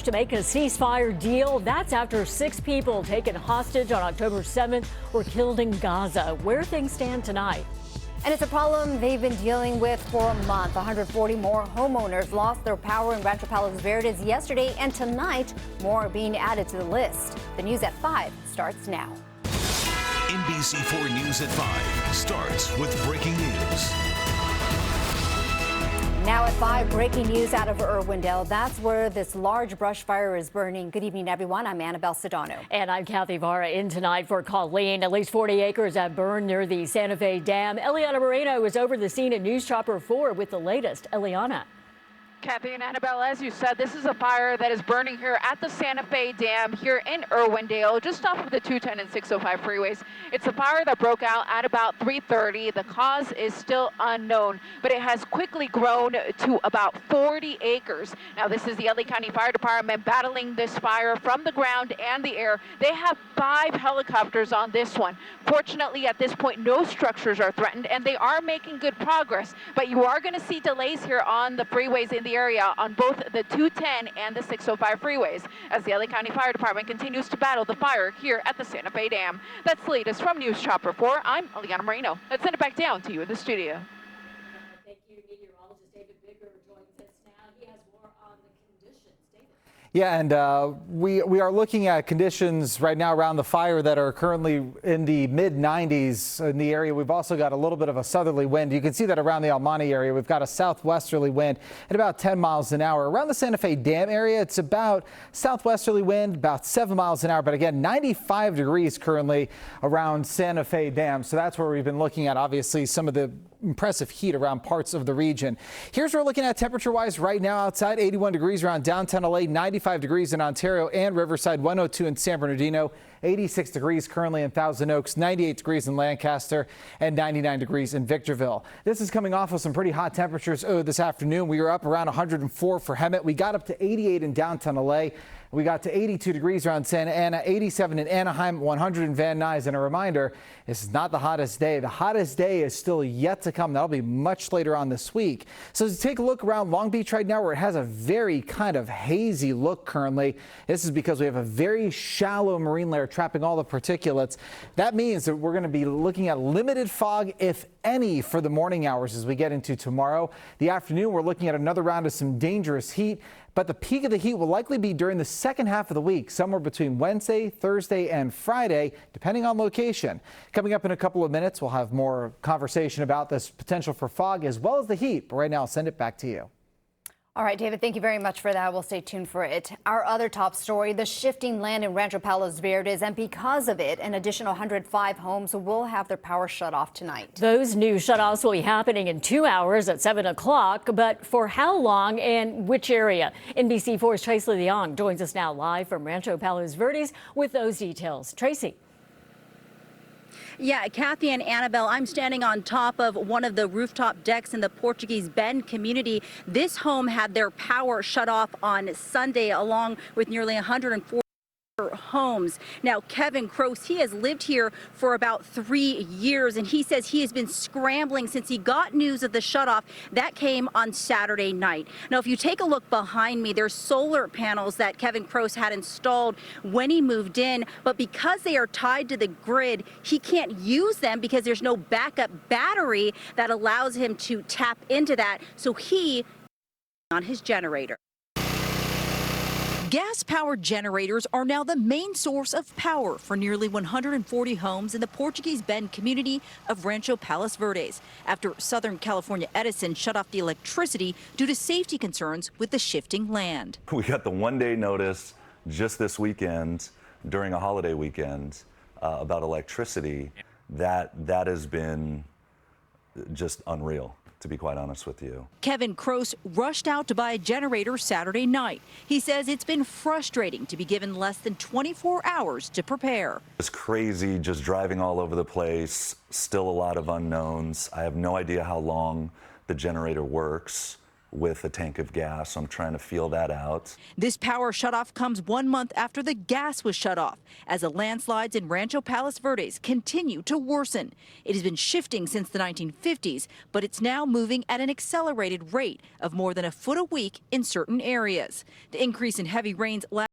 To make a ceasefire deal. That's after 6 people taken hostage on October 7th were killed in Gaza. Where things stand tonight. And it's a problem they've been dealing with for a month. 140 more homeowners lost their power in Rancho Palos Verdes yesterday, and tonight more are being added to the list. The news at 5 starts now. NBC4 News at 5 starts with breaking news. Now at 5, breaking news out of Irwindale. That's where this large brush fire is burning. Good evening, everyone. I'm Annabelle Sedano. And I'm Kathy Vara in tonight for Colleen. At least 40 acres have burned near the Santa Fe Dam. Eliana Moreno is over the scene at News Chopper 4 with the latest. Eliana. Kathy and Annabelle, as you said, this is a fire that is burning here at the Santa Fe Dam here in Irwindale, just off of the 210 and 605 freeways. It's a fire that broke out at about 3:30. The cause is still unknown, but it has quickly grown to about 40 acres. Now, this is the LA County Fire Department battling this fire from the ground and the air. They have 5 helicopters on this one. Fortunately, at this point, no structures are threatened, and they are making good progress, but you are going to see delays here on the freeways in the area on both the 210 and the 605 freeways as the LA County Fire Department continues to battle the fire here at the Santa Fe Dam. That's the latest from News Chopper 4. I'm Eliana Moreno. Let's send it back down to you in the studio. Thank you. Meteorologist David Bicker joins us now. He has more on the conditions. David. Yeah, and we are looking at conditions right now around the fire that are currently in the mid-90s in the area. We've also got a little bit of a southerly wind. You can see that around the El Monte area. We've got a southwesterly wind at about 10 miles an hour. Around the Santa Fe Dam area, it's about southwesterly wind, about 7 miles an hour. But again, 95 degrees currently around Santa Fe Dam. So that's where we've been looking at, obviously, some of the impressive heat around parts of the region. Here's what we're looking at temperature-wise right now outside. 81 degrees around downtown LA, 95 degrees in Ontario and Riverside, 102 in San Bernardino, 86 degrees currently in Thousand Oaks, 98 degrees in Lancaster, and 99 degrees in Victorville. This is coming off of some pretty hot temperatures this afternoon. We were up around 104 for Hemet. We got up to 88 in downtown LA. We got to 82 degrees around Santa Ana, 87 in Anaheim, 100 in Van Nuys. And a reminder, this is not the hottest day. The hottest day is still yet to come. That'll be much later on this week. So to take a look around Long Beach right now, where it has a very kind of hazy look currently. This is because we have a very shallow marine layer trapping all the particulates. That means that we're going to be looking at limited fog, if any, for the morning hours as we get into tomorrow. The afternoon, we're looking at another round of some dangerous heat. But the peak of the heat will likely be during the second half of the week, somewhere between Wednesday, Thursday, and Friday, depending on location. Coming up in a couple of minutes, we'll have more conversation about this potential for fog as well as the heat. But right now, I'll send it back to you. All right, David, thank you very much for that. We'll stay tuned for it. Our other top story, the shifting land in Rancho Palos Verdes, and because of it, an additional 105 homes will have their power shut off tonight. Those new shutoffs will be happening in 2 hours at 7 o'clock. But for how long and which area? NBC4's Tracy Leong joins us now live from Rancho Palos Verdes with those details. Tracy. Yeah, Kathy and Annabelle, I'm standing on top of one of the rooftop decks in the Portuguese Bend community. This home had their power shut off on Sunday, along with nearly 140 homes. Now, Kevin Croce, he has lived here for about 3 years, and he says he has been scrambling since he got news of the shutoff. That came on Saturday night. Now, if you take a look behind me, there's solar panels that Kevin Croce had installed when he moved in, but because they are tied to the grid, he can't use them because there's no backup battery that allows him to tap into that. So he on his generator. Gas-powered generators are now the main source of power for nearly 140 homes in the Portuguese Bend community of Rancho Palos Verdes after Southern California Edison shut off the electricity due to safety concerns with the shifting land. We got the one-day notice just this weekend during a holiday weekend about electricity. That has been just unreal, to be quite honest with you. Kevin Croce rushed out to buy a generator Saturday night. He says it's been frustrating to be given less than 24 hours to prepare. It's crazy, just driving all over the place, still a lot of unknowns. I have no idea how long the generator works. with a tank of gas. So I'm trying to feel that out. This power shutoff comes 1 month after the gas was shut off, as the landslides in Rancho Palos Verdes continue to worsen. It has been shifting since the 1950s, but it's now moving at an accelerated rate of more than a foot a week in certain areas. The increase in heavy rains last